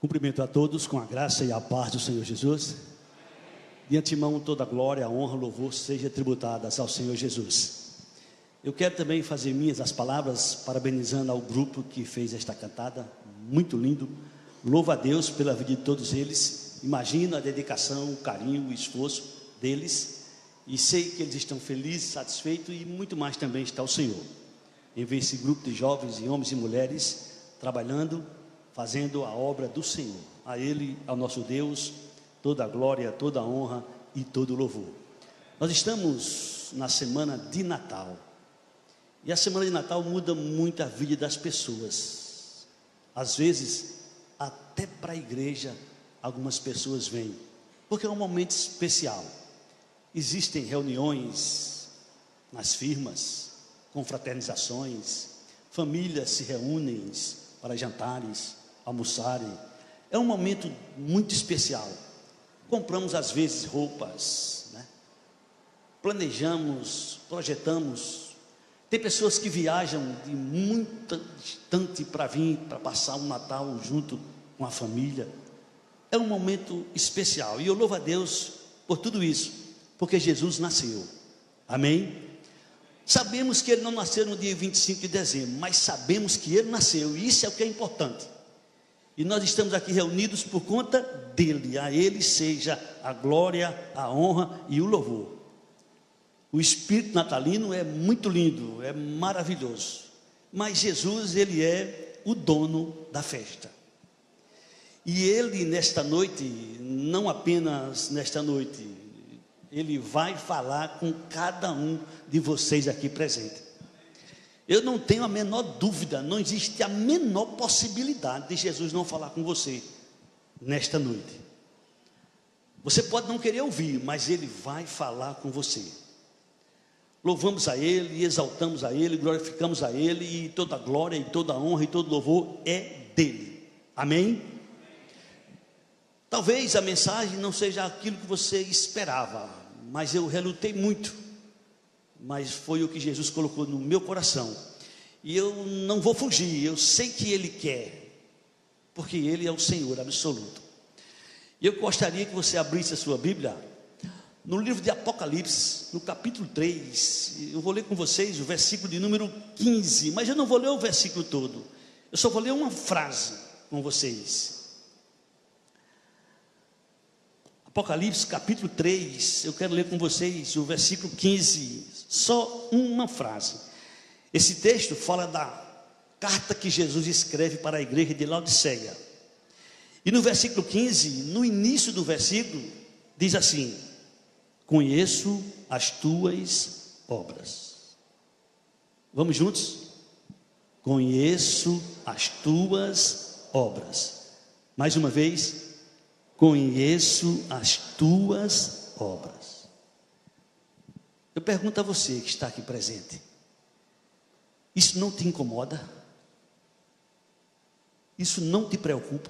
Cumprimento a todos com a graça e a paz do Senhor Jesus. De antemão, toda a glória, a honra, o louvor seja tributadas ao Senhor Jesus. Eu quero também fazer minhas as palavras, parabenizando ao grupo que fez esta cantada, muito lindo. Louvo a Deus pela vida de todos eles. Imagino a dedicação, o carinho, o esforço deles. E sei que eles estão felizes, satisfeitos e muito mais também está o Senhor. Em ver esse grupo de jovens e homens e mulheres trabalhando, fazendo a obra do Senhor. A Ele, ao nosso Deus, toda a glória, toda a honra e todo o louvor. Nós estamos na semana de Natal. E a semana de Natal muda muito a vida das pessoas. Às vezes, até para a igreja, algumas pessoas vêm. Porque é um momento especial. Existem reuniões nas firmas, confraternizações, famílias se reúnem para jantares, almoçarem. É um momento muito especial. Compramos às vezes roupas, né? Planejamos, projetamos. Tem pessoas que viajam de muito distante para vir, para passar um Natal junto com a família. É um momento especial e eu louvo a Deus por tudo isso, porque Jesus nasceu. Amém? Sabemos que Ele não nasceu no dia 25 de dezembro, mas sabemos que Ele nasceu e isso é o que é importante. E nós estamos aqui reunidos por conta dEle. A Ele seja a glória, a honra e o louvor. O espírito natalino é muito lindo, é maravilhoso. Mas Jesus, Ele é o dono da festa. E Ele nesta noite, não apenas nesta noite, Ele vai falar com cada um de vocês aqui presentes. Eu não tenho a menor dúvida, não existe a menor possibilidade de Jesus não falar com você nesta noite. Você pode não querer ouvir, mas Ele vai falar com você. Louvamos a Ele, exaltamos a Ele, glorificamos a Ele, e toda a glória, e toda a honra, e todo louvor é dEle. Amém? Talvez a mensagem não seja aquilo que você esperava, mas eu relutei muito. Mas foi o que Jesus colocou no meu coração. E eu não vou fugir, eu sei que Ele quer, porque Ele é o Senhor absoluto. E eu gostaria que você abrisse a sua Bíblia no livro de Apocalipse, no capítulo 3. Eu vou ler com vocês o versículo de número 15, mas eu não vou ler o versículo todo. Eu só vou ler uma frase com vocês. Apocalipse capítulo 3, eu quero ler com vocês o versículo 15, só uma frase. Esse texto fala da carta que Jesus escreve para a igreja de Laodiceia. E no versículo 15, no início do versículo, diz assim: conheço as tuas obras. Vamos juntos? Conheço as tuas obras. Mais uma vez. Conheço as tuas obras. Eu pergunto a você que está aqui presente: isso não te incomoda? Isso não te preocupa?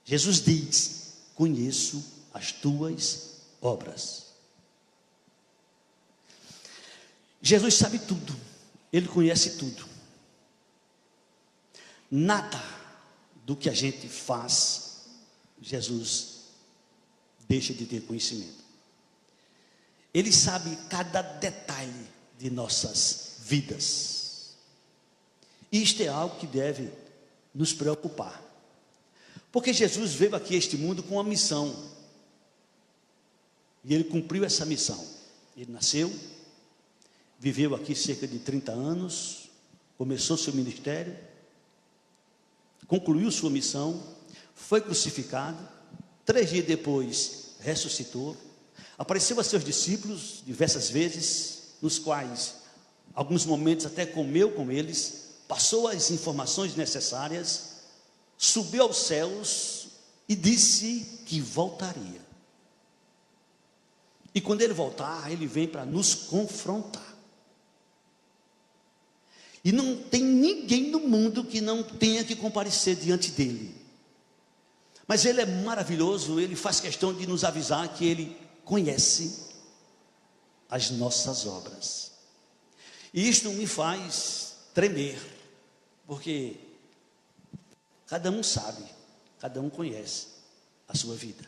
Jesus diz: conheço as tuas obras. Jesus sabe tudo, Ele conhece tudo. Nada do que a gente faz Jesus deixa de ter conhecimento. Ele sabe cada detalhe de nossas vidas. E isto é algo que deve nos preocupar. Porque Jesus veio aqui a este mundo com uma missão. E Ele cumpriu essa missão. Ele nasceu, viveu aqui cerca de 30 anos, começou seu ministério, concluiu sua missão, foi crucificado, 3 dias depois ressuscitou, apareceu a seus discípulos diversas vezes, nos quais, alguns momentos até comeu com eles, passou as informações necessárias, subiu aos céus e disse que voltaria. E quando Ele voltar, Ele vem para nos confrontar. E não tem ninguém no mundo que não tenha que comparecer diante dEle. Mas Ele é maravilhoso, Ele faz questão de nos avisar que Ele conhece as nossas obras. E isto me faz tremer, porque cada um sabe Cada um conhece a sua vida.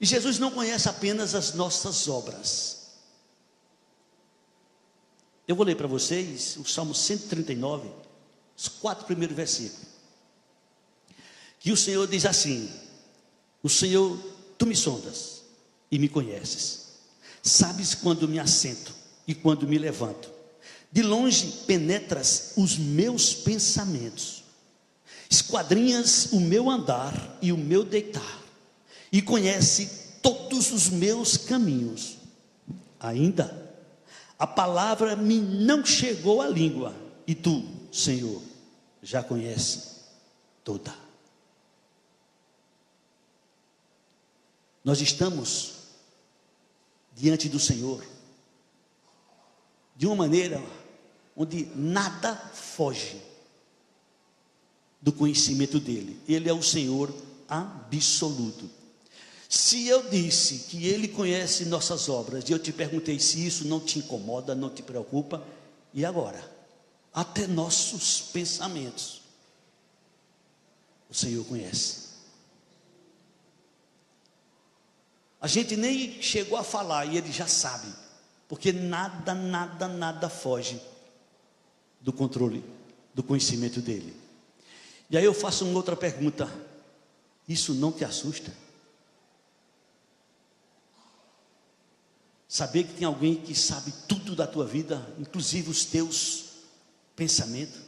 E Jesus não conhece apenas as nossas obras. Eu vou ler para vocês o Salmo 139, os 4 primeiros versículos. Que o Senhor diz assim: o Senhor, tu me sondas e me conheces. Sabes quando me assento e quando me levanto. De longe penetras os meus pensamentos. Esquadrinhas o meu andar e o meu deitar. E conhece todos os meus caminhos. Ainda a palavra me não chegou à língua, e tu, Senhor, já conhece toda. Nós estamos diante do Senhor de uma maneira onde nada foge do conhecimento dele. Ele é o Senhor absoluto. Se eu disse que Ele conhece nossas obras, e eu te perguntei se isso não te incomoda, não te preocupa, e agora? Até nossos pensamentos, o Senhor conhece. A gente nem chegou a falar, e Ele já sabe, porque nada foge do controle, do conhecimento dEle. E aí eu faço uma outra pergunta: isso não te assusta? Saber que tem alguém que sabe tudo da tua vida, inclusive os teus pensamentos.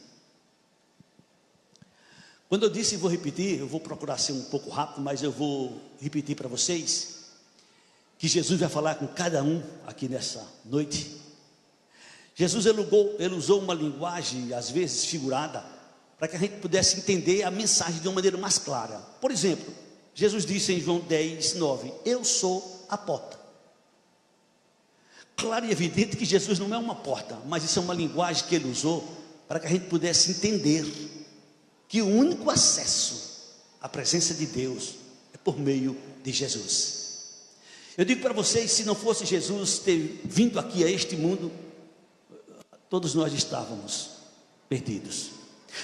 Quando eu disse, e vou repetir, eu vou procurar ser um pouco rápido, mas eu vou repetir para vocês, que Jesus vai falar com cada um aqui nessa noite. Jesus ele usou uma linguagem, às vezes figurada, para que a gente pudesse entender a mensagem de uma maneira mais clara. Por exemplo, Jesus disse em João 10, 9, eu sou a porta. Claro e evidente que Jesus não é uma porta, mas isso é uma linguagem que ele usou para que a gente pudesse entender que o único acesso à presença de Deus é por meio de Jesus. Eu digo para vocês, se não fosse Jesus ter vindo aqui a este mundo, todos nós estávamos perdidos.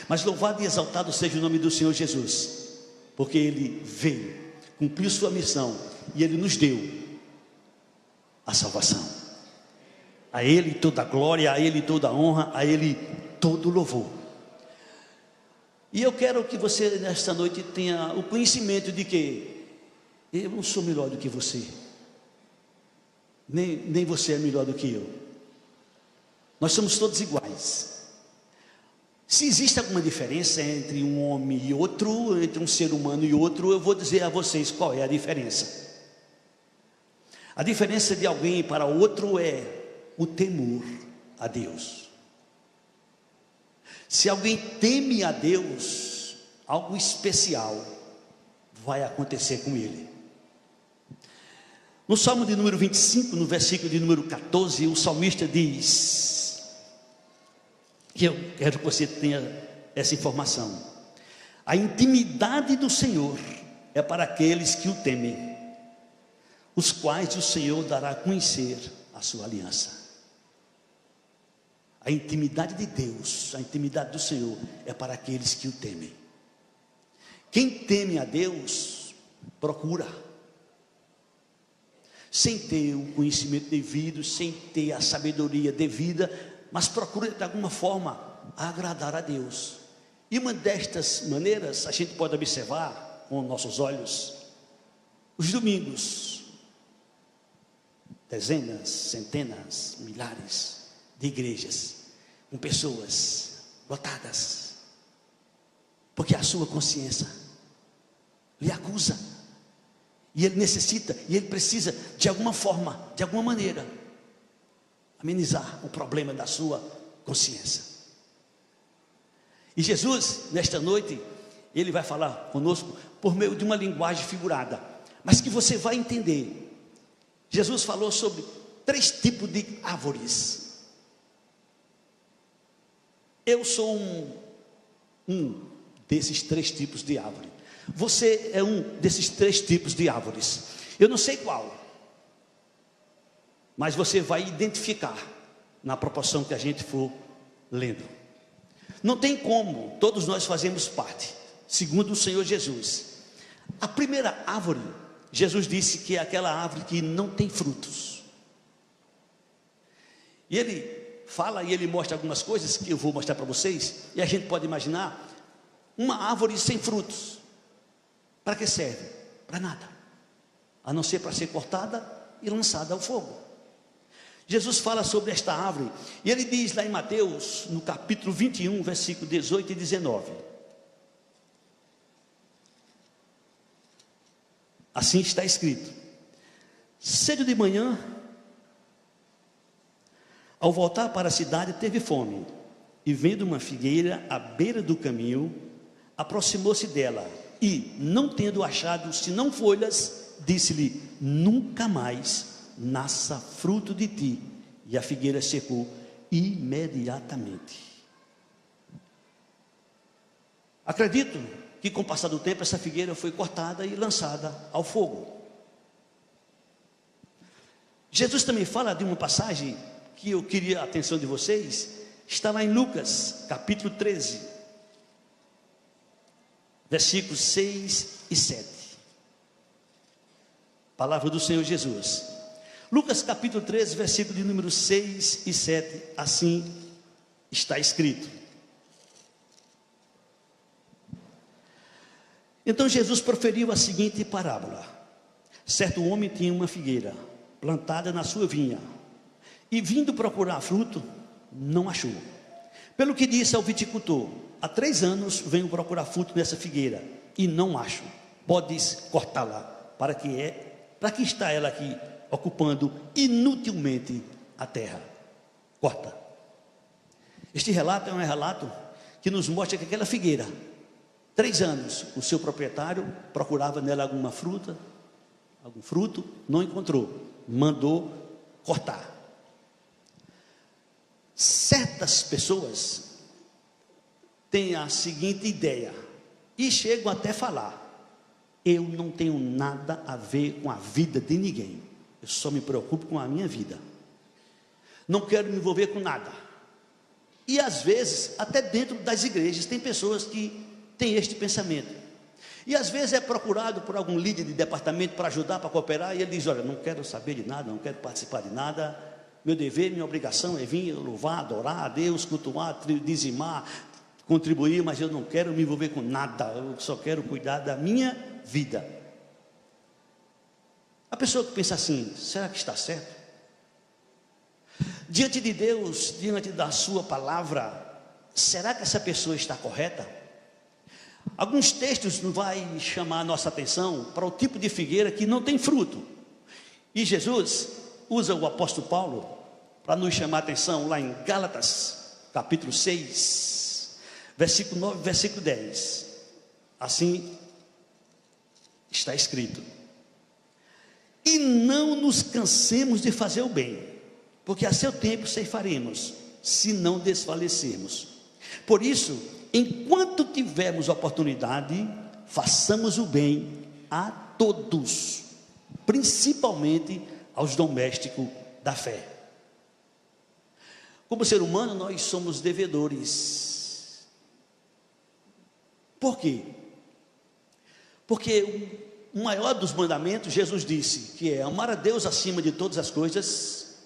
Mas louvado e exaltado seja o nome do Senhor Jesus, porque Ele veio, cumpriu sua missão e Ele nos deu a salvação. A Ele toda a glória, a Ele toda a honra, a Ele todo o louvor. E eu quero que você nesta noite tenha o conhecimento de que eu não sou melhor do que você, nem você é melhor do que eu. Nós somos todos iguais. Se existe alguma diferença entre um homem e outro, entre um ser humano e outro, eu vou dizer a vocês qual é a diferença. A diferença de alguém para outro é o temor a Deus. Se alguém teme a Deus, algo especial vai acontecer com ele. No Salmo de número 25, no versículo de número 14, o salmista diz, que eu quero que você tenha essa informação: a intimidade do Senhor é para aqueles que o temem, os quais o Senhor dará a conhecer a sua aliança. A intimidade de Deus, a intimidade do Senhor é para aqueles que o temem. Quem teme a Deus, procura, sem ter o conhecimento devido, sem ter a sabedoria devida, mas procura de alguma forma agradar a Deus. E uma destas maneiras, a gente pode observar com nossos olhos, os domingos, dezenas, centenas, milhares de igrejas, com pessoas lotadas, porque a sua consciência lhe acusa, e ele necessita, e ele precisa de alguma forma, de alguma maneira, amenizar o problema da sua consciência. E Jesus, nesta noite, Ele vai falar conosco por meio de uma linguagem figurada, mas que você vai entender. Jesus falou sobre 3 tipos de árvores. Eu sou um desses 3 tipos de árvore. Você é um desses 3 tipos de árvores. Eu não sei qual, mas você vai identificar na proporção que a gente for lendo. Não tem como, todos nós fazemos parte segundo o Senhor Jesus. A primeira árvore, Jesus disse que é aquela árvore que não tem frutos. E ele fala e ele mostra algumas coisas que eu vou mostrar para vocês, e a gente pode imaginar uma árvore sem frutos. Para que serve? Para nada, a não ser para ser cortada e lançada ao fogo. Jesus fala sobre esta árvore, e ele diz lá em Mateus, no capítulo 21, versículo 18 e 19. Assim está escrito: cedo de manhã, ao voltar para a cidade, teve fome, e vendo uma figueira à beira do caminho, aproximou-se dela, e, não tendo achado senão folhas, disse-lhe: nunca mais nasça fruto de ti. E a figueira secou imediatamente. Acredito que com o passar do tempo essa figueira foi cortada e lançada ao fogo. Jesus também fala de uma passagem que eu queria a atenção de vocês, está lá em Lucas, capítulo 13, versículos 6 e 7. Palavra do Senhor Jesus. Lucas capítulo 13, versículo de número 6 e 7, assim está escrito: então Jesus proferiu a seguinte parábola: certo homem tinha uma figueira plantada na sua vinha, e vindo procurar fruto, não achou. Pelo que disse ao viticultor: há 3 anos venho procurar fruto nessa figueira, e não acho. Podes cortá-la, para que está ela aqui, ocupando inutilmente a terra? Corta. Este relato é um relato que nos mostra que aquela figueira, 3 anos, o seu proprietário procurava nela algum fruto, não encontrou, mandou cortar. Certas pessoas têm a seguinte ideia, e chegam até falar: eu não tenho nada a ver com a vida de ninguém, eu só me preocupo com a minha vida, não quero me envolver com nada. E às vezes, até dentro das igrejas, tem pessoas que têm este pensamento, e às vezes é procurado por algum líder de departamento para ajudar, para cooperar, e ele diz: olha, não quero saber de nada, não quero participar de nada, meu dever, minha obrigação é vir louvar, adorar a Deus, cultuar, dizimar, contribuir, mas eu não quero me envolver com nada, eu só quero cuidar da minha vida. A pessoa que pensa assim, será que está certo? Diante de Deus, diante da sua palavra, será que essa pessoa está correta? Alguns textos não vai chamar a nossa atenção para o tipo de figueira que não tem fruto, e Jesus usa o apóstolo Paulo para nos chamar a atenção lá em Gálatas capítulo 6, versículo 9, versículo 10. Assim está escrito: e não nos cansemos de fazer o bem, porque a seu tempo ceifaremos, se não desfalecermos. Por isso, enquanto tivermos oportunidade, façamos o bem a todos, principalmente aos domésticos da fé. Como ser humano, nós somos devedores. Por quê? Porque o maior dos mandamentos, Jesus disse, que é amar a Deus acima de todas as coisas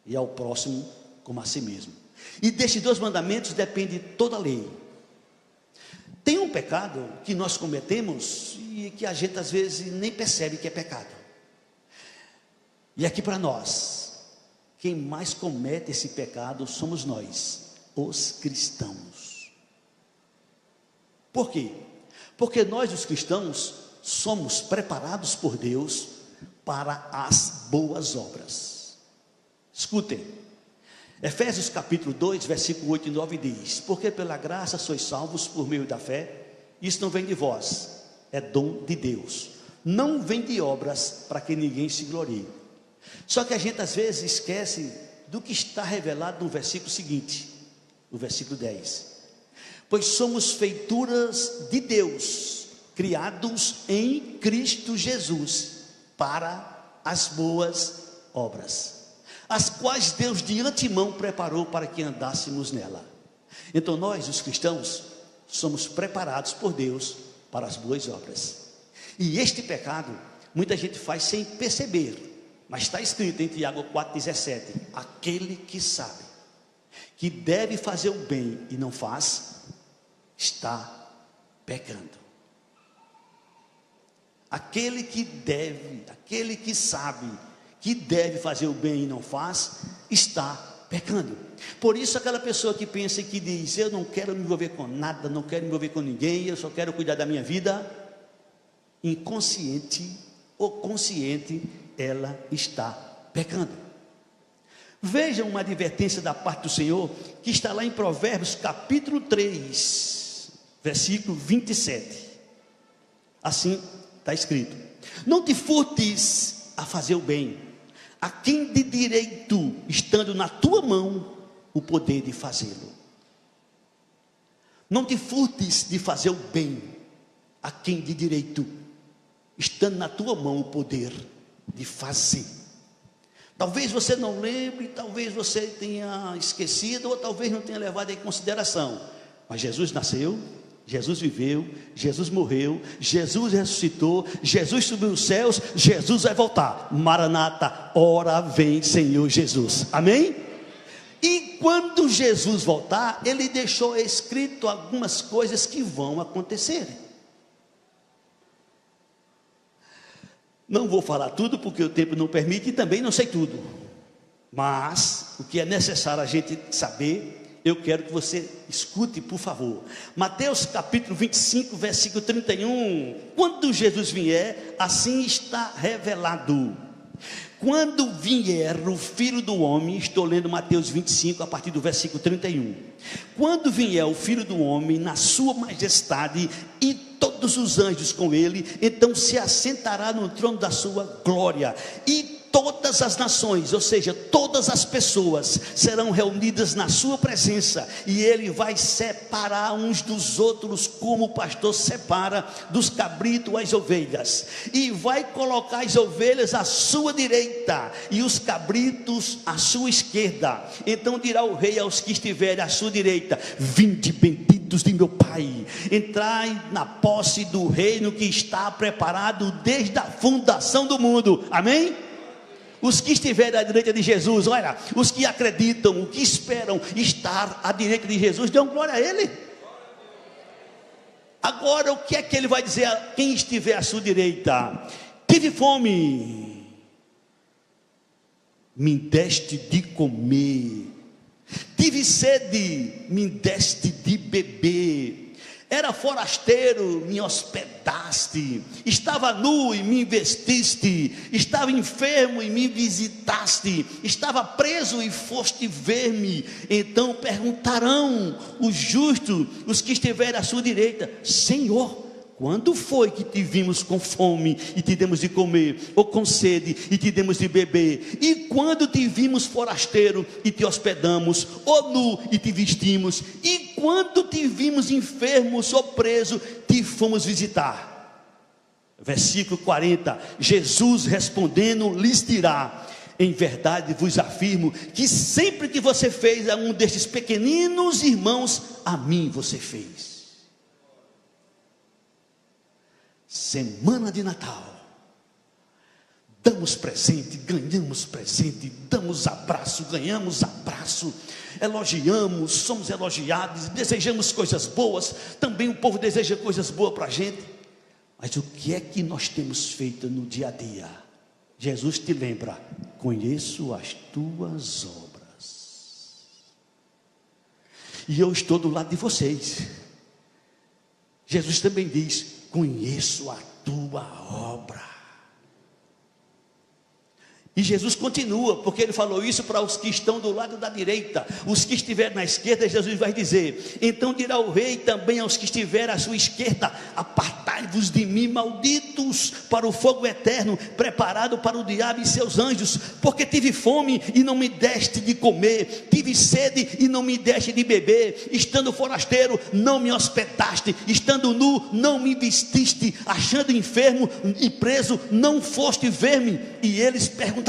e ao próximo como a si mesmo. E destes 2 mandamentos depende toda a lei. Tem um pecado que nós cometemos e que a gente às vezes nem percebe que é pecado. E aqui para nós, quem mais comete esse pecado somos nós, os cristãos. Por quê? Porque nós, os cristãos, somos preparados por Deus para as boas obras. Escutem, Efésios capítulo 2, versículo 8 e 9 diz: porque pela graça sois salvos por meio da fé, isso não vem de vós, é dom de Deus, não vem de obras para que ninguém se glorie. Só que a gente às vezes esquece do que está revelado no versículo seguinte, no versículo 10: pois somos feituras de Deus, criados em Cristo Jesus, para as boas obras, as quais Deus de antemão preparou para que andássemos nela. Então nós, os cristãos, somos preparados por Deus para as boas obras. E este pecado, muita gente faz sem perceber, mas está escrito em Tiago 4,17: aquele que sabe que deve fazer o bem e não faz, está pecando. Aquele que sabe que deve fazer o bem e não faz, está pecando. Por isso aquela pessoa que pensa e que diz: eu não quero me envolver com nada, não quero me envolver com ninguém, eu só quero cuidar da minha vida, inconsciente ou consciente, ela está pecando. Veja uma advertência da parte do Senhor, que está lá em Provérbios capítulo 3, versículo 27. Assim está escrito: não te furtes a fazer o bem, a quem de direito, estando na tua mão, o poder de fazê-lo. Não te furtes de fazer o bem, a quem de direito, estando na tua mão, o poder de fazer. Talvez você não lembre, talvez você tenha esquecido, ou talvez não tenha levado em consideração, mas Jesus nasceu, Jesus viveu, Jesus morreu, Jesus ressuscitou, Jesus subiu aos céus, Jesus vai voltar. Maranata, ora vem Senhor Jesus, amém? E quando Jesus voltar, ele deixou escrito algumas coisas que vão acontecer. Não vou falar tudo porque o tempo não permite, e também não sei tudo, mas o que é necessário a gente saber, eu quero que você escute, por favor. Mateus capítulo 25, versículo 31. Quando Jesus vier, assim está revelado: quando vier o Filho do Homem, estou lendo Mateus 25 a partir do versículo 31. Quando vier o Filho do Homem na sua majestade e todos os anjos com ele, então se assentará no trono da sua glória, e todas as nações, ou seja, todas as pessoas serão reunidas na sua presença, e ele vai separar uns dos outros, como o pastor separa dos cabritos as ovelhas, e vai colocar as ovelhas à sua direita e os cabritos à sua esquerda. Então dirá o rei aos que estiverem à sua direita: vinde benditos de meu Pai, entrai na posse do reino que está preparado desde a fundação do mundo. Amém? Os que estiverem à direita de Jesus, olha, os que acreditam, os que esperam estar à direita de Jesus, dão glória a Ele. Agora, o que é que Ele vai dizer a quem estiver à sua direita? Tive fome, me deste de comer. Tive sede, me deste de beber. Era forasteiro, me hospedaste. Estava nu e me vestiste. Estava enfermo e me visitaste. Estava preso e foste ver-me. Então perguntarão os justos, os que estiverem à sua direita: Senhor, quando foi que te vimos com fome e te demos de comer, ou com sede e te demos de beber? E quando te vimos forasteiro e te hospedamos, ou nu e te vestimos? E quando te vimos enfermos ou preso, te fomos visitar? Versículo 40, Jesus respondendo lhes dirá: em verdade vos afirmo que sempre que você fez a um destes pequeninos irmãos, a mim você fez. Semana de Natal, damos presente, ganhamos presente, damos abraço, ganhamos abraço, elogiamos, somos elogiados, desejamos coisas boas. Também o povo deseja coisas boas para a gente, mas o que é que nós temos feito no dia a dia? Jesus te lembra: conheço as tuas obras, e eu estou do lado de vocês. Jesus também diz: conheço a tua obra. E Jesus continua, porque ele falou isso para os que estão do lado da direita. Os que estiverem na esquerda, Jesus vai dizer: então dirá o rei também aos que estiverem à sua esquerda: apartai-vos de mim, malditos, para o fogo eterno, preparado para o diabo e seus anjos. Porque tive fome e não me deste de comer, tive sede e não me deste de beber, estando forasteiro não me hospedaste, estando nu não me vestiste, achando enfermo e preso não foste ver-me. E eles perguntarão: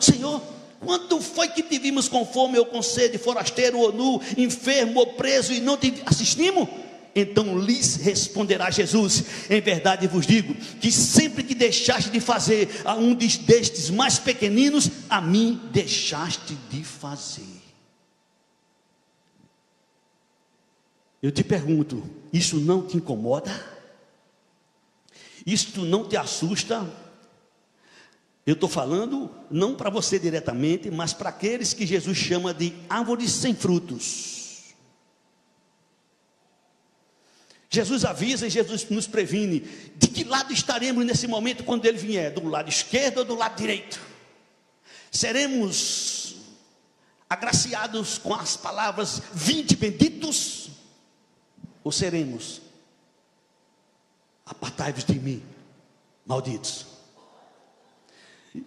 Senhor, quando foi que te vimos com fome ou com sede, forasteiro ou nu, enfermo ou preso, e não te assistimos? Então lhes responderá Jesus: em verdade vos digo, que sempre que deixaste de fazer a um destes mais pequeninos, a mim deixaste de fazer. Eu te pergunto, isso não te incomoda? Isto não te assusta? Eu estou falando não para você diretamente, mas para aqueles que Jesus chama de árvores sem frutos. Jesus avisa e Jesus nos previne de que lado estaremos nesse momento quando Ele vier, do lado esquerdo ou do lado direito. Seremos agraciados com as palavras vinde benditos, ou seremos apartai-vos de mim, malditos?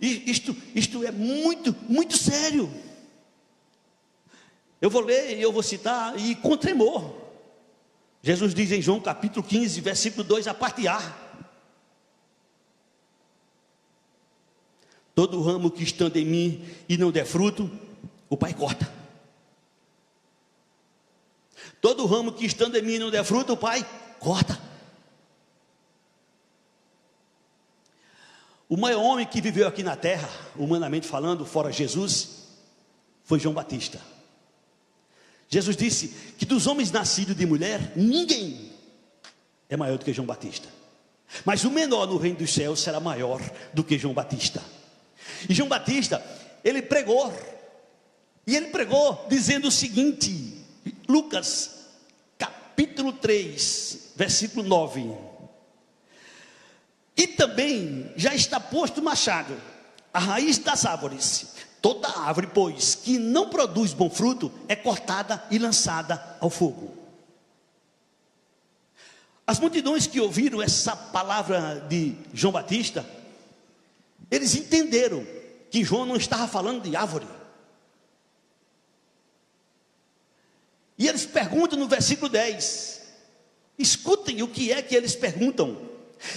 Isto é muito sério. Eu vou ler e eu vou citar, e com tremor. Jesus diz em João capítulo 15, versículo 2, a parte A: todo ramo que estando em mim e não der fruto, o Pai corta. Todo ramo que estando em mim e não der fruto, o Pai corta. O maior homem que viveu aqui na terra, humanamente falando, fora Jesus, foi João Batista. Jesus disse que dos homens nascidos de mulher, ninguém é maior do que João Batista. Mas o menor no reino dos céus será maior do que João Batista. E João Batista, ele pregou dizendo o seguinte, Lucas capítulo 3, versículo 9: e também já está posto o machado à raiz das árvores. Toda árvore, pois, que não produz bom fruto, é cortada e lançada ao fogo. As multidões que ouviram essa palavra de João Batista, eles entenderam que João não estava falando de árvore. E eles perguntam no versículo 10, escutem o que é que eles perguntam.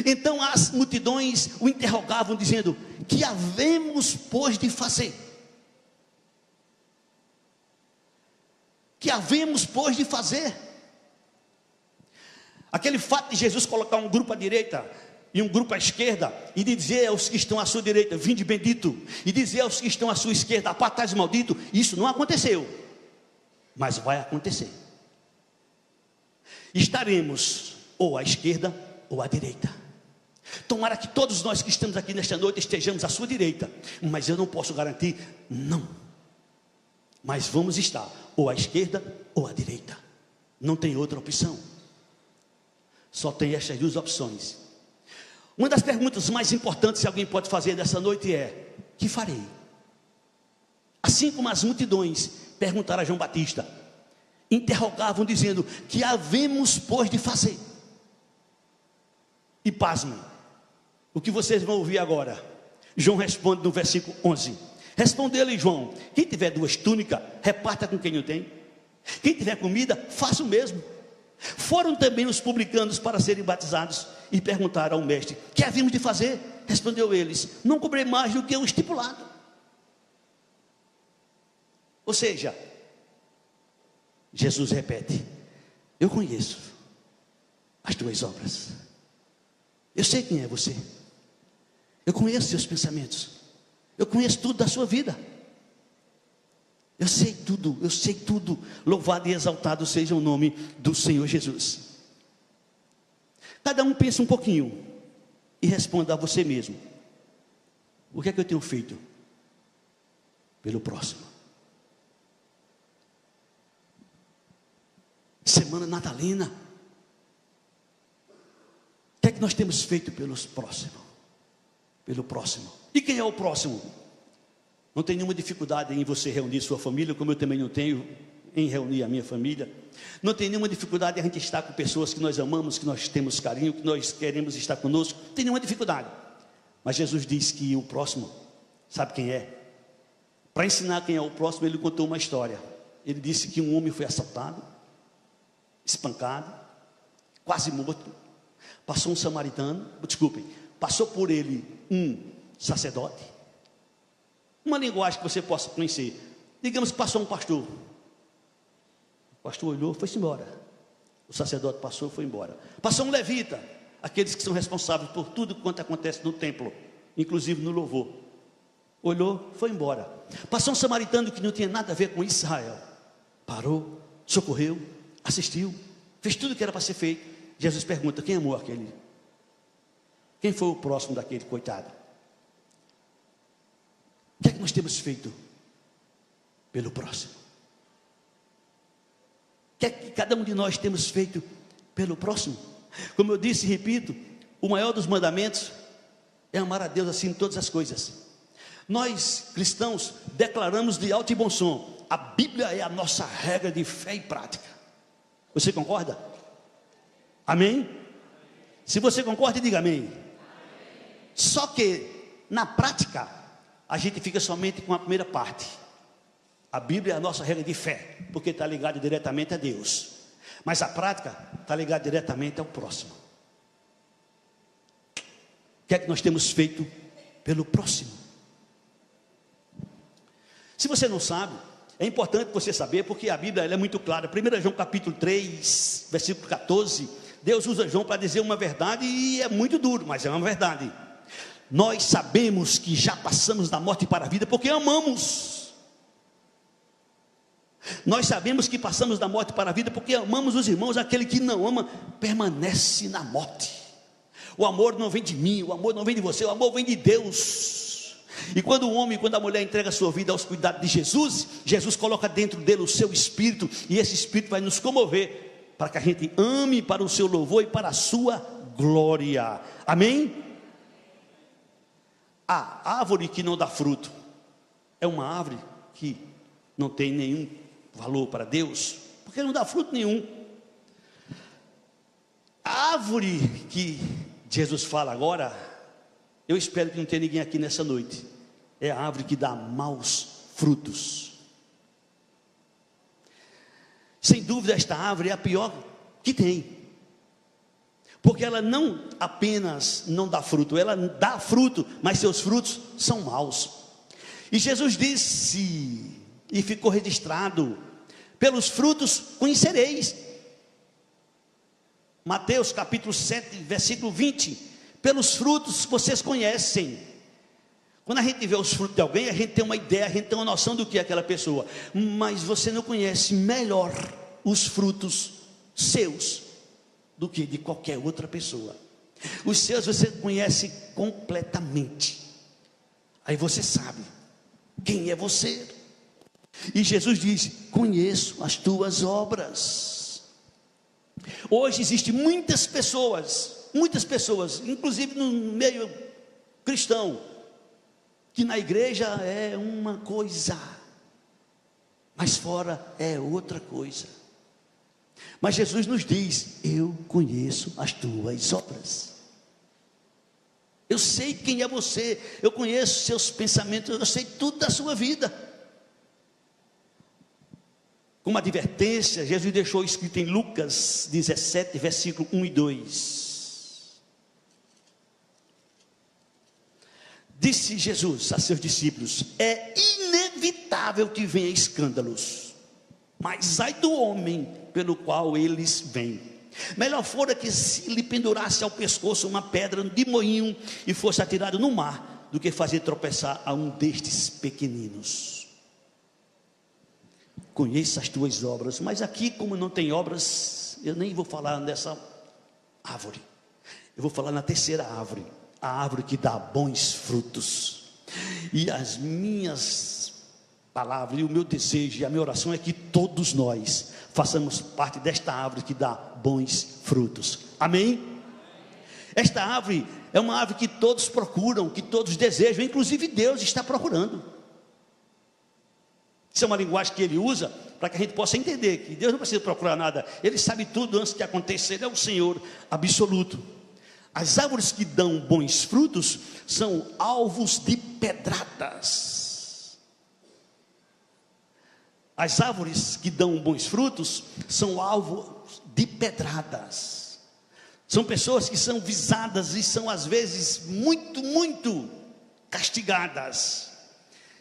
Então as multidões o interrogavam, dizendo: que havemos, pois, de fazer? Que havemos, pois, de fazer? Aquele fato de Jesus colocar um grupo à direita e um grupo à esquerda, e dizer aos que estão à sua direita, vinde bendito, e dizer aos que estão à sua esquerda, apartai-vos maldito, isso não aconteceu, mas vai acontecer. Estaremos ou à esquerda ou à direita. Tomara que todos nós que estamos aqui nesta noite estejamos à sua direita, mas eu não posso garantir, não. Mas vamos estar ou à esquerda ou à direita. Não tem outra opção. Só tem estas duas opções. Uma das perguntas mais importantes que alguém pode fazer nessa noite é: que farei? Assim como as multidões perguntaram a João Batista, interrogavam dizendo: que havemos, pois, de fazer? E pasmem, o que vocês vão ouvir agora. João responde no versículo 11: respondeu-lhe João: quem tiver 2 túnicas, reparta com quem não tem. Quem tiver comida, faça o mesmo. Foram também os publicanos para serem batizados e perguntaram ao mestre: que havíamos de fazer? Respondeu eles: não cobrei mais do que o estipulado. Ou seja, Jesus repete: eu conheço as tuas obras, eu sei quem é você, eu conheço seus pensamentos, eu conheço tudo da sua vida, eu sei tudo. Louvado e exaltado seja o nome do Senhor Jesus. Cada um pensa um pouquinho e responda a você mesmo: o que é que eu tenho feito pelo próximo? Semana natalina, o que é que nós temos feito pelos próximos? Pelo próximo. E quem é o próximo? Não tem nenhuma dificuldade em você reunir sua família, como eu também não tenho em reunir a minha família. Não tem nenhuma dificuldade em a gente estar com pessoas que nós amamos, que nós temos carinho, que nós queremos estar conosco. Não tem nenhuma dificuldade. Mas Jesus disse que o próximo, sabe quem é? Para ensinar quem é o próximo, ele contou uma história. Ele disse que um homem foi assaltado, espancado, quase morto. Passou um samaritano, passou por ele um sacerdote. Uma linguagem que você possa conhecer. Digamos que passou um pastor. O pastor olhou, foi-se embora. O sacerdote passou e foi embora. Passou um levita, aqueles que são responsáveis por tudo quanto acontece no templo, inclusive no louvor. Olhou, foi embora. Passou um samaritano que não tinha nada a ver com Israel. Parou, socorreu, assistiu, fez tudo o que era para ser feito. Jesus pergunta: quem amou aquele? Quem foi o próximo daquele coitado? O que é que nós temos feito pelo próximo? O que é que cada um de nós temos feito pelo próximo? Como eu disse e repito, o maior dos mandamentos é amar a Deus acima de todas as coisas. Nós, cristãos, declaramos de alto e bom som: a Bíblia é a nossa regra de fé e prática. Você concorda? Amém? Se você concorda, diga amém. Só que, na prática, a gente fica somente com a primeira parte. A Bíblia é a nossa regra de fé, porque está ligada diretamente a Deus. Mas a prática está ligada diretamente ao próximo. O que é que nós temos feito pelo próximo? Se você não sabe, é importante você saber, porque a Bíblia ela é muito clara. 1 João capítulo 3, versículo 14, Deus usa João para dizer uma verdade, e é muito duro, mas é uma verdade. Nós sabemos que já passamos da morte para a vida, porque amamos. Nós sabemos que passamos da morte para a vida, porque amamos os irmãos. Aquele que não ama, permanece na morte. O amor não vem de mim, o amor não vem de você, o amor vem de Deus. E quando o homem, quando a mulher entrega a sua vida aos cuidados de Jesus, Jesus coloca dentro dele o seu espírito, e esse espírito vai nos comover, para que a gente ame para o seu louvor e para a sua glória. Amém? A árvore que não dá fruto é uma árvore que não tem nenhum valor para Deus, porque não dá fruto nenhum. A árvore que Jesus fala agora, eu espero que não tenha ninguém aqui nessa noite, é a árvore que dá maus frutos. Sem dúvida, esta árvore é a pior que tem, porque ela não apenas não dá fruto, ela dá fruto, mas seus frutos são maus. E Jesus disse, e ficou registrado: pelos frutos conhecereis. Mateus capítulo 7, versículo 20: pelos frutos vocês conhecem. Quando a gente vê os frutos de alguém, a gente tem uma ideia, a gente tem uma noção do que é aquela pessoa, mas você não conhece melhor os frutos seus do que de qualquer outra pessoa. Os seus você conhece completamente. Aí você sabe quem é você. E Jesus diz: conheço as tuas obras. Hoje existem muitas pessoas, inclusive no meio cristão, que na igreja é uma coisa, mas fora é outra coisa. Mas Jesus nos diz: eu conheço as tuas obras. Eu sei quem é você, eu conheço seus pensamentos, eu sei tudo da sua vida. Como advertência, Jesus deixou escrito em Lucas 17, versículo 1 e 2. Disse Jesus a seus discípulos: é inevitável que venha escândalos, mas ai do homem pelo qual eles vêm. Melhor fora que se lhe pendurasse ao pescoço uma pedra de moinho e fosse atirado no mar, do que fazer tropeçar a um destes pequeninos. Conheça as tuas obras. Mas aqui, como não tem obras, eu nem vou falar nessa árvore. Eu vou falar na terceira árvore, a árvore que dá bons frutos. E as minhas palavras, e o meu desejo e a minha oração é que todos nós façamos parte desta árvore que dá bons frutos. Amém? Esta árvore é uma árvore que todos procuram, que todos desejam, inclusive Deus está procurando. Isso é uma linguagem que ele usa para que a gente possa entender que Deus não precisa procurar nada, ele sabe tudo antes de acontecer, ele é o Senhor absoluto. As árvores que dão bons frutos são alvos de pedradas. As árvores que dão bons frutos são alvos de pedradas. São pessoas que são visadas e são às vezes muito castigadas.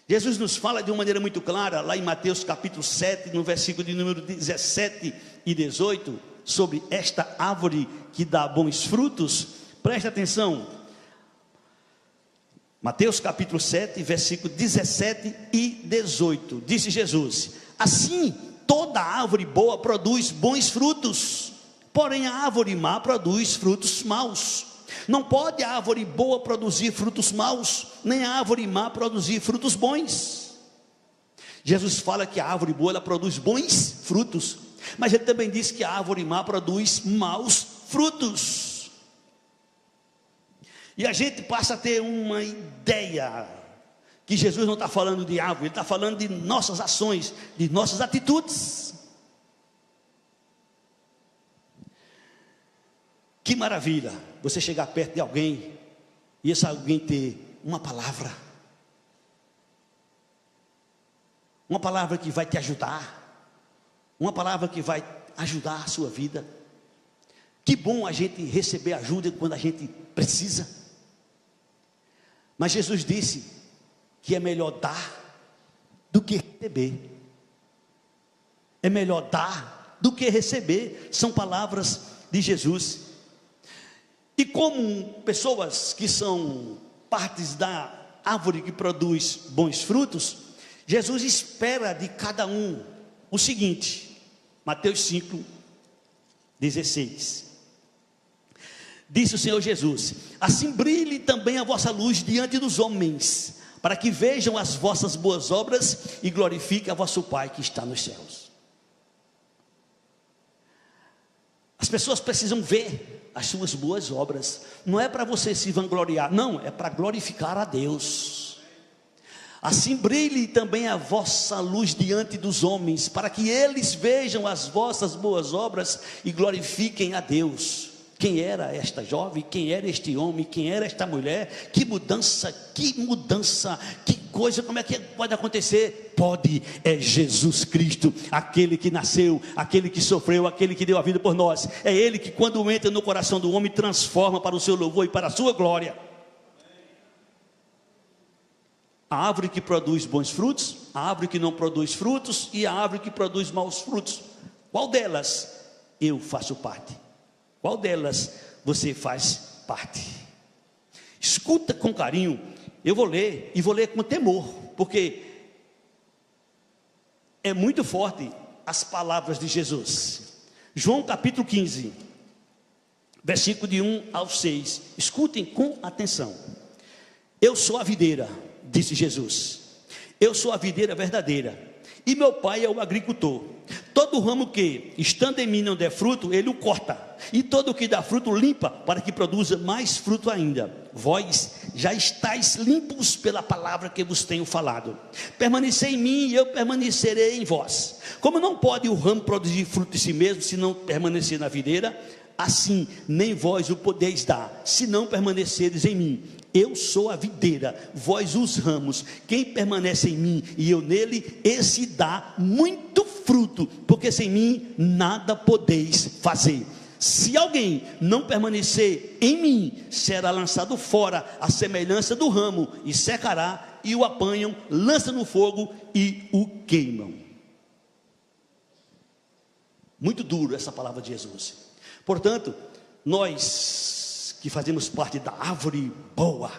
Jesus nos fala de uma maneira muito clara, lá em Mateus capítulo 7, no versículo de número 17 e 18, sobre esta árvore que dá bons frutos, preste atenção. Mateus capítulo 7, versículo 17 e 18, disse Jesus: assim, toda árvore boa produz bons frutos, porém a árvore má produz frutos maus. Não pode a árvore boa produzir frutos maus, nem a árvore má produzir frutos bons. Jesus fala que a árvore boa, ela produz bons frutos, mas ele também diz que a árvore má produz maus frutos. E a gente passa a ter uma ideia que Jesus não está falando de árvore, ele está falando de nossas ações, de nossas atitudes. Que maravilha você chegar perto de alguém e esse alguém ter uma palavra que vai te ajudar, uma palavra que vai ajudar a sua vida. Que bom a gente receber ajuda quando a gente precisa, mas Jesus disse que é melhor dar do que receber. É melhor dar do que receber, são palavras de Jesus. E como pessoas que são partes da árvore que produz bons frutos, Jesus espera de cada um o seguinte, Mateus 5, 16, disse o Senhor Jesus: assim brilhe também a vossa luz diante dos homens, para que vejam as vossas boas obras e glorifiquem a vosso Pai que está nos céus. As pessoas precisam ver as suas boas obras, não é para você se vangloriar, não, é para glorificar a Deus. Assim brilhe também a vossa luz diante dos homens, para que eles vejam as vossas boas obras e glorifiquem a Deus. Quem era esta jovem, quem era este homem, quem era esta mulher? Que mudança, que coisa, como é que pode acontecer? Pode, é Jesus Cristo, aquele que nasceu, aquele que sofreu, aquele que deu a vida por nós. É Ele que, quando entra no coração do homem, transforma para o seu louvor e para a sua glória. A árvore que produz bons frutos, a árvore que não produz frutos e a árvore que produz maus frutos, qual delas eu faço parte? Qual delas você faz parte? Escuta com carinho. Eu vou ler, e vou ler com temor, porque é muito forte as palavras de Jesus. João capítulo 15, versículo de 1 ao 6. Escutem com atenção. Eu sou a videira, disse Jesus. Eu sou a videira verdadeira, e meu pai é o agricultor. Todo ramo que, estando em mim, não der fruto, ele o corta, e todo o que dá fruto limpa, para que produza mais fruto ainda. Vós já estáis limpos pela palavra que vos tenho falado. Permanecei em mim e eu permanecerei em vós. Como não pode o ramo produzir fruto de si mesmo, se não permanecer na videira, assim nem vós o podeis dar, se não permaneceres em mim. Eu sou a videira, vós os ramos. Quem permanece em mim e eu nele, esse dá muito fruto, porque sem mim nada podeis fazer. Se alguém não permanecer em mim, será lançado fora à semelhança do ramo, e secará, e o apanham, lançam no fogo e o queimam. Muito duro essa palavra de Jesus. Portanto, nós que fazemos parte da árvore boa,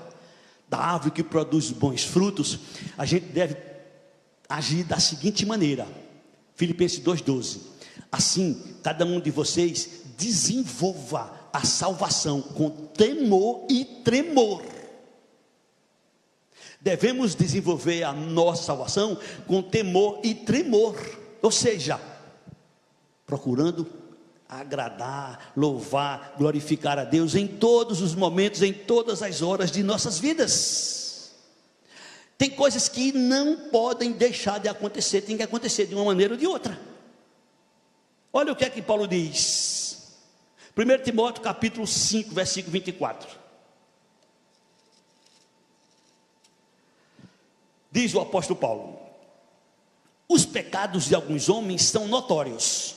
da árvore que produz bons frutos, a gente deve agir da seguinte maneira. Filipenses 2,12. Assim, cada um de vocês desenvolva a salvação com temor e tremor. Devemos desenvolver a nossa salvação com temor e tremor, ou seja, procurando agradar, louvar, glorificar a Deus em todos os momentos, em todas as horas de nossas vidas. Tem coisas que não podem deixar de acontecer, tem que acontecer de uma maneira ou de outra. Olha o que é que Paulo diz, 1 Timóteo capítulo 5, versículo 24. Diz o apóstolo Paulo: os pecados de alguns homens são notórios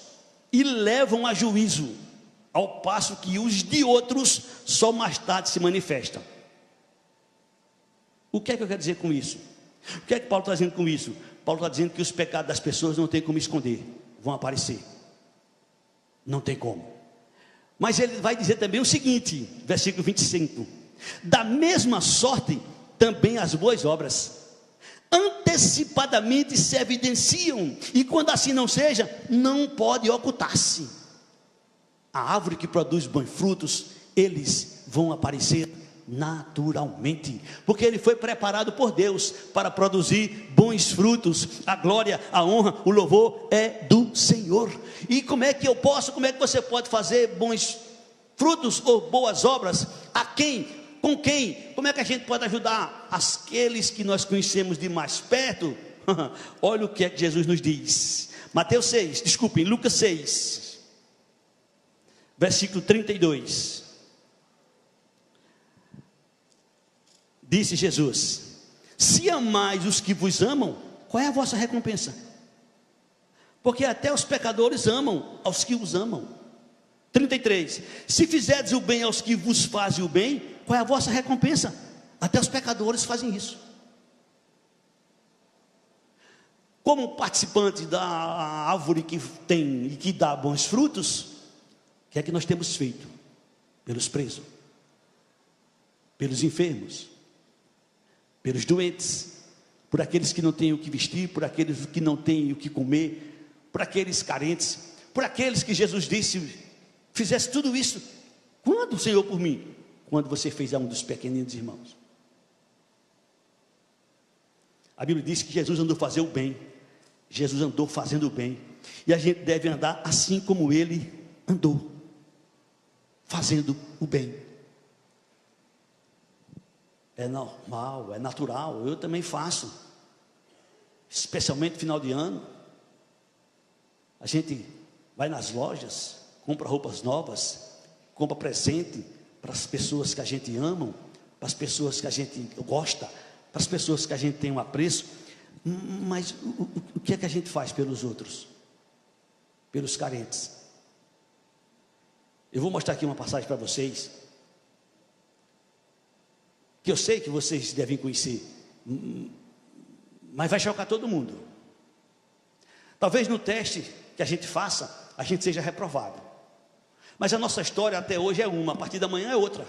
e levam a juízo, ao passo que os de outros só mais tarde se manifestam. O que é que eu quero dizer com isso? O que é que Paulo está dizendo com isso? Paulo está dizendo que os pecados das pessoas não tem como esconder, vão aparecer. Não tem como. Mas ele vai dizer também o seguinte, versículo 25: da mesma sorte também as boas obras antecipadamente se evidenciam, e quando assim não seja, não pode ocultar-se. A árvore que produz bons frutos, eles vão aparecer naturalmente, porque ele foi preparado por Deus para produzir bons frutos. A glória, a honra, o louvor é do Senhor. E como é que você pode fazer bons frutos ou boas obras? A quem? Com quem? Como é que a gente pode ajudar aqueles que nós conhecemos de mais perto? Olha o que é que Jesus nos diz. Lucas 6, versículo 32. Disse Jesus: se amais os que vos amam, qual é a vossa recompensa? Porque até os pecadores amam aos que os amam. 33. Se fizerdes o bem aos que vos fazem o bem, qual é a vossa recompensa? Até os pecadores fazem isso. Como participante da árvore que tem e que dá bons frutos, o que é que nós temos feito? Pelos presos, pelos enfermos, pelos doentes, por aqueles que não têm o que vestir, por aqueles que não têm o que comer, por aqueles carentes, por aqueles que Jesus disse: fizesse tudo isso. Quando, Senhor, por mim? Quando você fez a um dos pequeninos irmãos. A Bíblia diz que Jesus andou fazendo o bem. Jesus andou fazendo o bem. E a gente deve andar assim como ele andou, fazendo o bem. É normal, é natural. Eu também faço. Especialmente no final de ano. A gente vai nas lojas, compra roupas novas, compra presente para as pessoas que a gente ama, para as pessoas que a gente gosta, para as pessoas que a gente tem um apreço. Mas o que é que a gente faz pelos outros? Pelos carentes. Eu vou mostrar aqui uma passagem para vocês, que eu sei que vocês devem conhecer, mas vai chocar todo mundo. Talvez no teste que a gente faça, a gente seja reprovado. Mas a nossa história até hoje é uma, a partir da manhã é outra.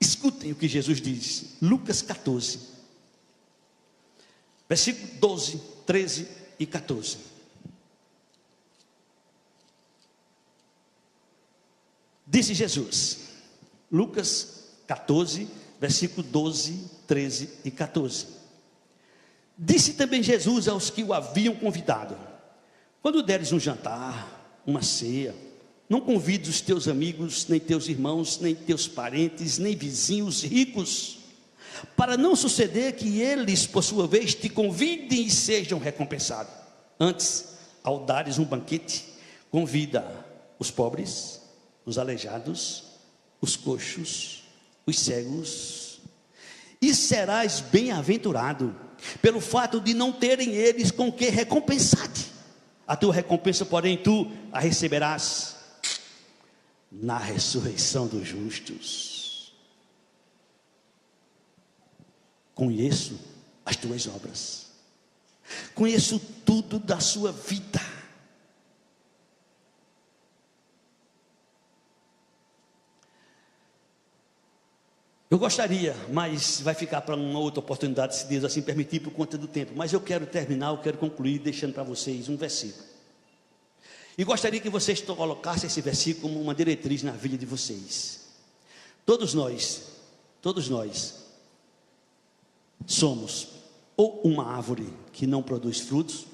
Escutem o que Jesus diz, Lucas 14, versículo 12, 13 e 14. Disse Jesus, Lucas 14, versículo 12, 13 e 14. Disse também Jesus aos que o haviam convidado: quando deres um jantar, uma ceia, não convides os teus amigos, nem teus irmãos, nem teus parentes, nem vizinhos ricos, para não suceder que eles, por sua vez, te convidem e sejam recompensados. Antes, ao dares um banquete, convida os pobres, os aleijados, os coxos, os cegos, e serás bem-aventurado, pelo fato de não terem eles com que recompensar-te. A tua recompensa, porém, tu a receberás na ressurreição dos justos. Conheço as tuas obras, conheço tudo da sua vida. Eu gostaria, mas vai ficar para uma outra oportunidade, se Deus assim permitir, por conta do tempo. Mas eu quero terminar, eu quero concluir deixando para vocês um versículo. E gostaria que vocês colocassem esse versículo como uma diretriz na vida de vocês. Todos nós somos ou uma árvore que não produz frutos,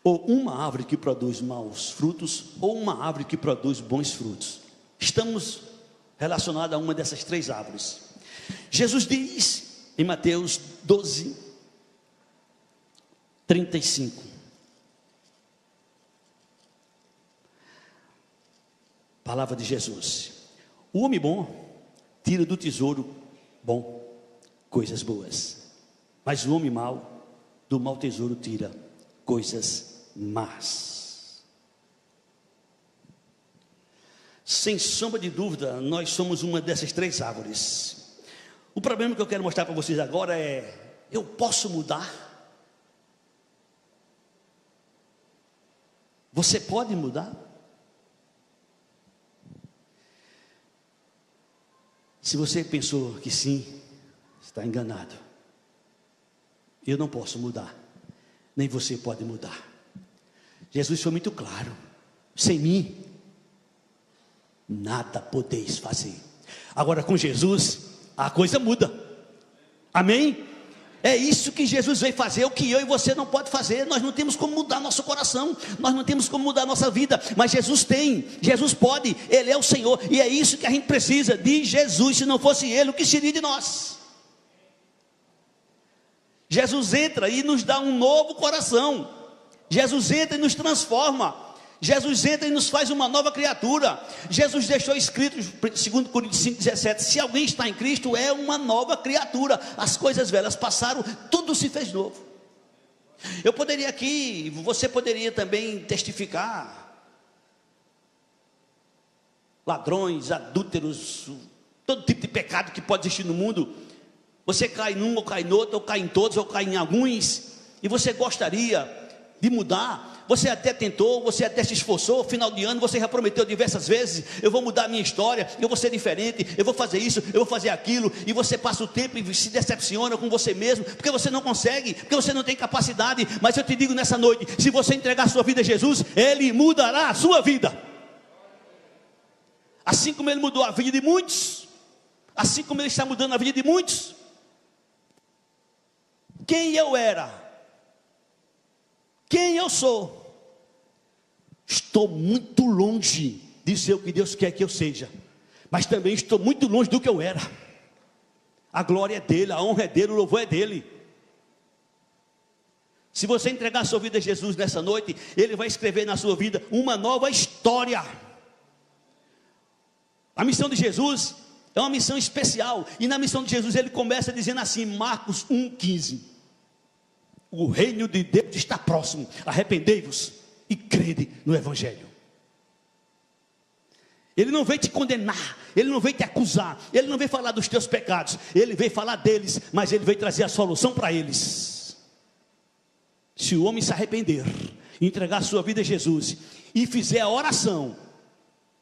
ou uma árvore que produz maus frutos, ou uma árvore que produz bons frutos. Estamos relacionados a uma dessas três árvores. Jesus diz em Mateus 12, 35. Palavra de Jesus: o homem bom tira do tesouro bom coisas boas, mas o homem mau do mau tesouro tira coisas más. Sem sombra de dúvida, nós somos uma dessas três árvores. O problema que eu quero mostrar para vocês agora é: eu posso mudar? Você pode mudar? Se você pensou que sim, está enganado. Eu não posso mudar, nem você pode mudar. Jesus foi muito claro: sem mim, nada podeis fazer. Agora com Jesus, a coisa muda. Amém? É isso que Jesus veio fazer, o que eu e você não pode fazer. Nós não temos como mudar nosso coração, nós não temos como mudar nossa vida, mas Jesus tem, Jesus pode, Ele é o Senhor, e é isso que a gente precisa de Jesus. Se não fosse Ele, o que seria de nós? Jesus entra e nos dá um novo coração, Jesus entra e nos transforma, Jesus entra e nos faz uma nova criatura. Jesus deixou escrito, 2 Coríntios 5,17: se alguém está em Cristo, é uma nova criatura. As coisas velhas passaram, tudo se fez novo. Eu poderia aqui, você poderia também testificar. Ladrões, adúlteros, todo tipo de pecado que pode existir no mundo. Você cai num, ou cai no outro, ou cai em todos, ou cai em alguns, e você gostaria de mudar. Você até tentou, você até se esforçou. Final de ano você já prometeu diversas vezes: eu vou mudar a minha história, eu vou ser diferente, eu vou fazer isso, eu vou fazer aquilo. E você passa o tempo e se decepciona com você mesmo, porque você não consegue, porque você não tem capacidade. Mas eu te digo nessa noite: se você entregar a sua vida a Jesus, Ele mudará a sua vida. Assim como Ele mudou a vida de muitos, assim como Ele está mudando a vida de muitos. Quem eu era, quem eu sou, estou muito longe de ser o que Deus quer que eu seja, mas também estou muito longe do que eu era. A glória é dele, a honra é dele, o louvor é dele. Se você entregar a sua vida a Jesus nessa noite, Ele vai escrever na sua vida uma nova história. A missão de Jesus é uma missão especial, e na missão de Jesus Ele começa dizendo assim, Marcos 1,15: o reino de Deus está próximo, arrependei-vos e crede no Evangelho. Ele não veio te condenar, Ele não veio te acusar, Ele não veio falar dos teus pecados, Ele veio falar deles, mas Ele veio trazer a solução para eles. Se o homem se arrepender, entregar a sua vida a Jesus, e fizer a oração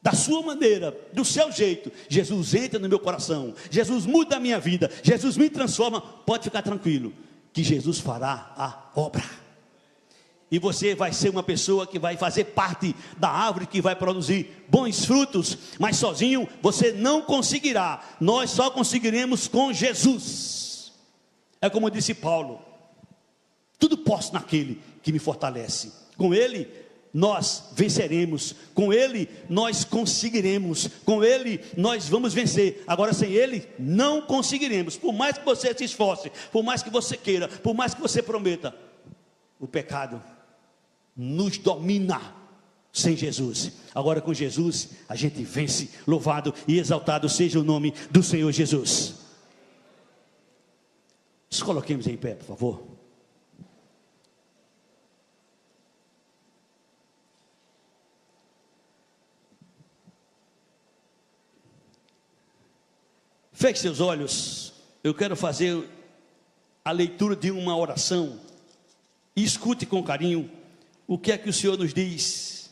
da sua maneira, do seu jeito, Jesus entra no meu coração, Jesus muda a minha vida, Jesus me transforma, pode ficar tranquilo, que Jesus fará a obra. E você vai ser uma pessoa que vai fazer parte da árvore que vai produzir bons frutos, mas sozinho você não conseguirá. Nós só conseguiremos com Jesus. É como disse Paulo: tudo posso naquele que me fortalece. Com Ele nós venceremos, com Ele nós conseguiremos, com Ele nós vamos vencer. Agora sem Ele não conseguiremos. Por mais que você se esforce, por mais que você queira, por mais que você prometa, o pecado nos domina sem Jesus. Agora com Jesus a gente vence. Louvado e exaltado seja o nome do Senhor Jesus. Nos coloquemos em pé, por favor. Feche seus olhos. Eu quero fazer a leitura de uma oração, e escute com carinho o que é que o Senhor nos diz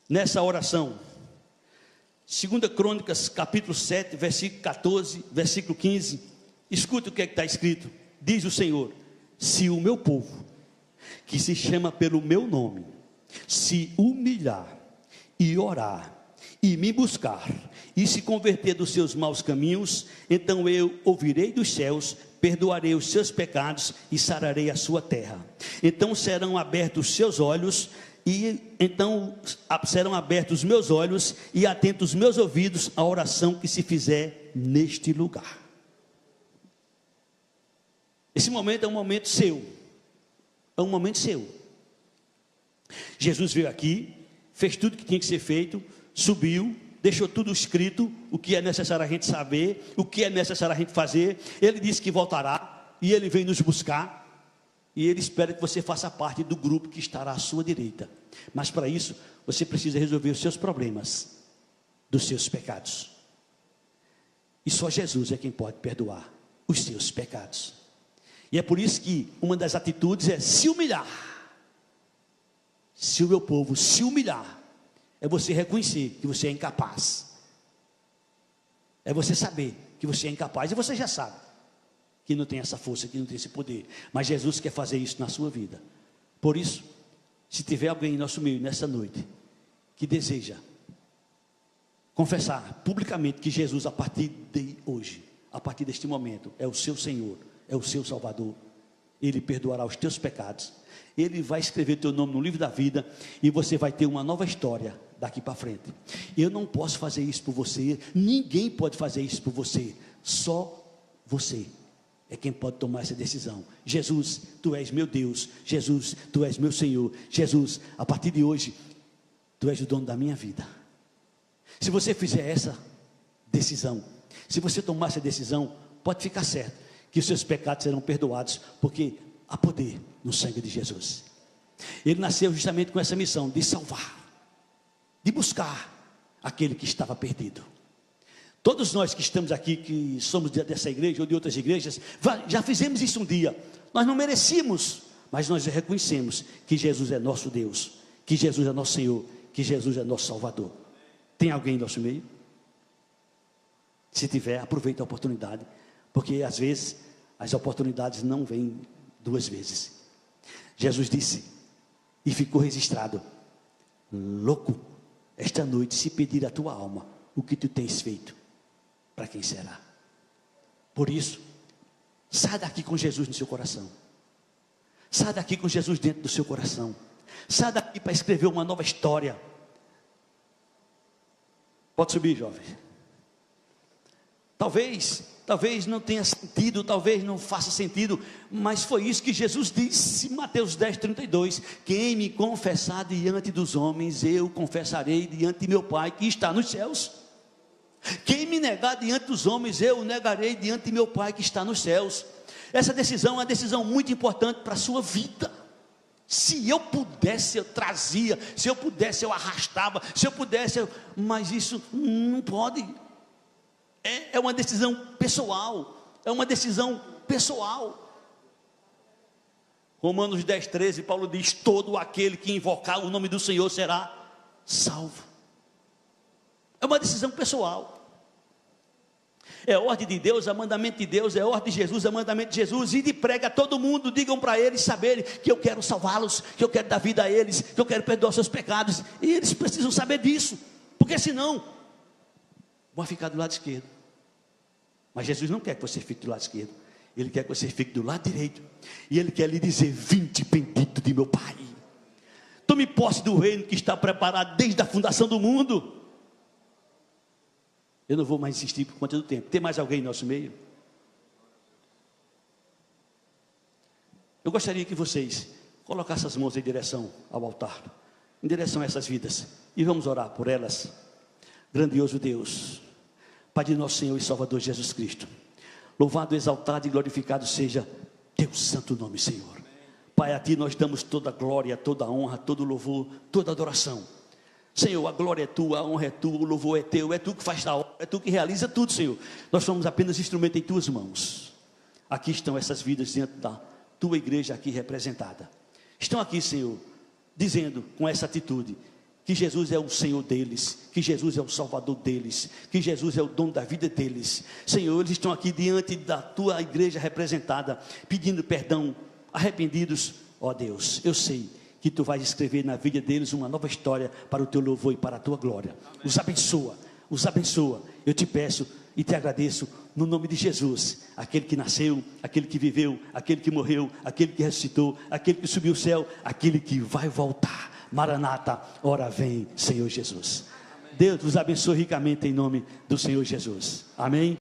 nessa oração. 2 Crônicas capítulo 7, versículo 14, versículo 15. Escute o que é que está escrito. Diz o Senhor: se o meu povo, que se chama pelo meu nome, se humilhar e orar e me buscar e se converter dos seus maus caminhos, então eu ouvirei dos céus, perdoarei os seus pecados e sararei a sua terra. Então serão abertos os seus olhos, e então serão abertos os meus olhos e atentos os meus ouvidos à oração que se fizer neste lugar. Esse momento é um momento seu, é um momento seu. Jesus veio aqui, fez tudo que tinha que ser feito, subiu, deixou tudo escrito, o que é necessário a gente saber, o que é necessário a gente fazer. Ele disse que voltará, e Ele vem nos buscar, e Ele espera que você faça parte do grupo que estará à sua direita. Mas para isso, você precisa resolver os seus problemas, dos seus pecados, e só Jesus é quem pode perdoar os seus pecados. E é por isso que uma das atitudes é se humilhar. se o meu povo se humilhar, é você reconhecer que você é incapaz. É você saber que você é incapaz, e você já sabe que não tem essa força, que não tem esse poder, mas Jesus quer fazer isso na sua vida. Por isso, se tiver alguém em nosso meio nessa noite, que deseja confessar publicamente que Jesus, a partir de hoje, a partir deste momento, é o seu Senhor, é o seu Salvador, Ele perdoará os teus pecados, Ele vai escrever teu nome no livro da vida, e você vai ter uma nova história daqui para frente. Eu não posso fazer isso por você, ninguém pode fazer isso por você, só você é quem pode tomar essa decisão. Jesus, tu és meu Deus. Jesus, tu és meu Senhor. Jesus, a partir de hoje, tu és o dono da minha vida. Se você fizer essa decisão, se você tomar essa decisão, pode ficar certo que os seus pecados serão perdoados, porque há poder no sangue de Jesus. Ele nasceu justamente com essa missão de salvar, de buscar aquele que estava perdido. Todos nós que estamos aqui, que somos dessa igreja ou de outras igrejas, já fizemos isso um dia. Nós não merecíamos, mas nós reconhecemos que Jesus é nosso Deus, que Jesus é nosso Senhor, que Jesus é nosso Salvador. Tem alguém em nosso meio? Se tiver, aproveite a oportunidade, porque às vezes as oportunidades não vêm duas vezes. Jesus disse, e ficou registrado: louco, esta noite se pedir a tua alma o que tu tens feito, para quem será? Por isso, sai daqui com Jesus no seu coração. Sai daqui com Jesus dentro do seu coração. Sai daqui para escrever uma nova história. Pode subir, jovem. Talvez não tenha sentido, talvez não faça sentido, mas foi isso que Jesus disse em Mateus 10:32, quem me confessar diante dos homens, eu confessarei diante de meu Pai que está nos céus. Quem me negar diante dos homens, eu o negarei diante de meu Pai que está nos céus. Essa decisão é uma decisão muito importante para a sua vida. Se eu pudesse, eu trazia, se eu pudesse, eu arrastava, se eu pudesse, mas isso não pode. É uma decisão pessoal, é uma decisão pessoal. Romanos 10:13, Paulo diz, todo aquele que invocar o nome do Senhor será salvo. É uma decisão pessoal. É ordem de Deus, é mandamento de Deus, é ordem de Jesus, é mandamento de Jesus. E de prega a todo mundo, digam para eles saberem que eu quero salvá-los, que eu quero dar vida a eles, que eu quero perdoar os seus pecados. E eles precisam saber disso, porque senão vão ficar do lado esquerdo. Mas Jesus não quer que você fique do lado esquerdo, Ele quer que você fique do lado direito. E Ele quer lhe dizer, vinde bendito de meu Pai, tome posse do reino que está preparado desde a fundação do mundo. Eu não vou mais insistir por conta do tempo. Tem mais alguém em nosso meio? Eu gostaria que vocês colocassem as mãos em direção ao altar, em direção a essas vidas, e vamos orar por elas. Grandioso Deus, Pai de nosso Senhor e Salvador Jesus Cristo, louvado, exaltado e glorificado seja teu santo nome, Senhor. Pai, a ti nós damos toda a glória, toda a honra, todo o louvor, toda a adoração. Senhor, a glória é tua, a honra é tua, o louvor é teu, é tu que faz a obra, é tu que realiza tudo, Senhor. Nós somos apenas instrumento em tuas mãos. Aqui estão essas vidas dentro da tua igreja aqui representada. Estão aqui, Senhor, dizendo com essa atitude que Jesus é o Senhor deles, que Jesus é o Salvador deles, que Jesus é o dono da vida deles. Senhor, eles estão aqui diante da tua igreja representada, pedindo perdão, arrependidos. Ó Deus, eu sei que tu vais escrever na vida deles uma nova história para o teu louvor e para a tua glória. Os abençoa, eu te peço e te agradeço no nome de Jesus, aquele que nasceu, aquele que viveu, aquele que morreu, aquele que ressuscitou, aquele que subiu ao céu, aquele que vai voltar. Maranata, ora vem, Senhor Jesus. Deus vos abençoe ricamente em nome do Senhor Jesus. Amém.